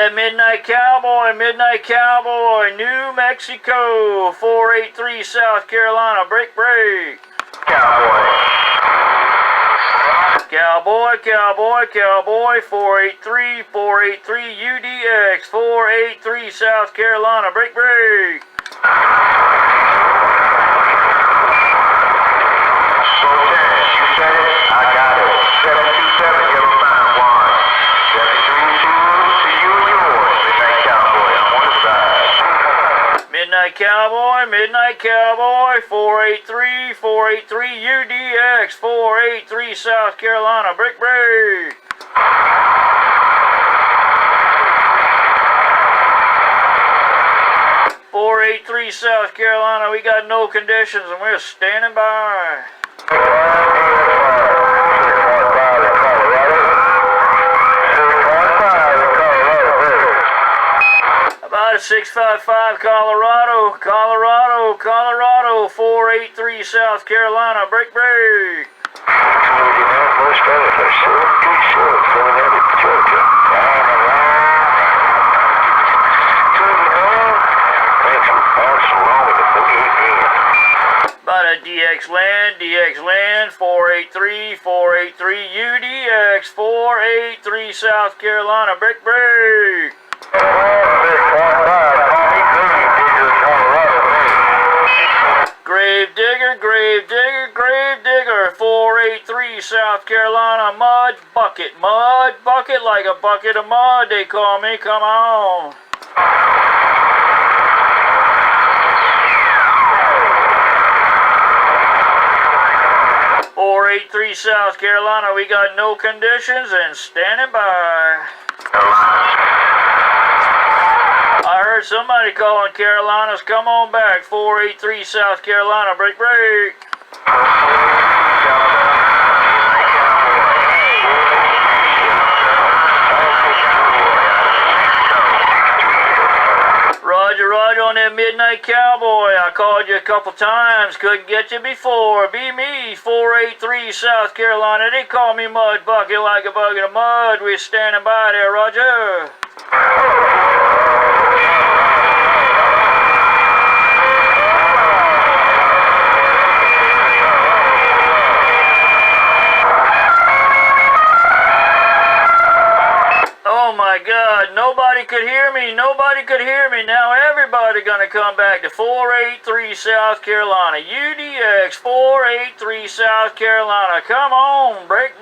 that Midnight Cowboy, New Mexico, 483 South Carolina, break. Cowboy, 483 UDX, 483 South Carolina, break. Midnight Cowboy, 483 UDX, 483 South Carolina, break. .483 South Carolina, we got no conditions and we're standing by. About a 655 Colorado, 483 South Carolina, break. About a DX land, 483 UDX, 483 South Carolina, break. Grave digger, 483 South Carolina, mud bucket like a bucket of mud, they call me, come on. 483 South Carolina, we got no conditions and standing by. I heard somebody calling Carolinas, come on back, 483 South Carolina, break. Roger on that Midnight Cowboy, I called you a couple times, couldn't get you before, be me, 483 South Carolina, they call me mud bucket like a bucket of mud, we're standing by there, roger. Oh my God, nobody could hear me, now everybody gonna come back to 483 South Carolina, UDX, 483 South Carolina, come on, break.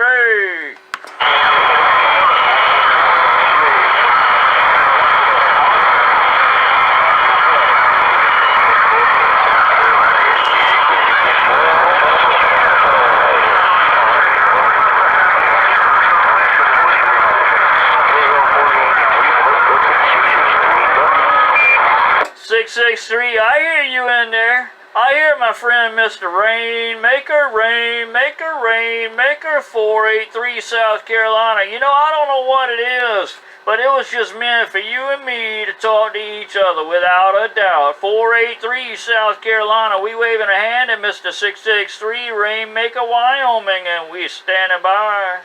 663, I hear you in there. I hear my friend Mr. Rainmaker, 483 South Carolina. You know, I don't know what it is, but it was just meant for you and me to talk to each other without a doubt. 483 South Carolina, we waving a hand at Mr. 663, Rainmaker, Wyoming, and we standing by.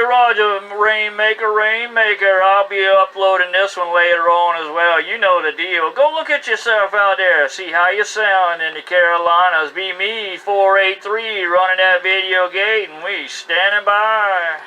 Roger, Rainmaker, I'll be uploading this one later on as well. You know the deal. Go look at yourself out there. See how you sound in the Carolinas. Be me, 483, running that video gate, and we standing by.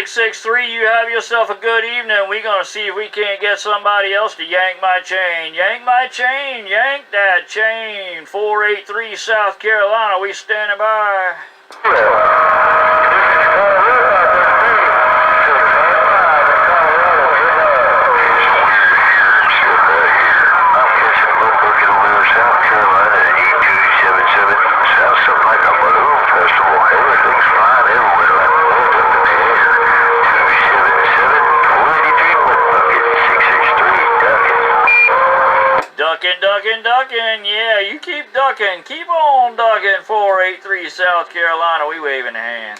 663, you have yourself a good evening. We're going to see if we can't get somebody else to yank my chain. Yank my chain. Yank that chain. 483 South Carolina, we standing by. Ducking, yeah, you keep ducking. Keep on ducking, 483 South Carolina. We waving a hand.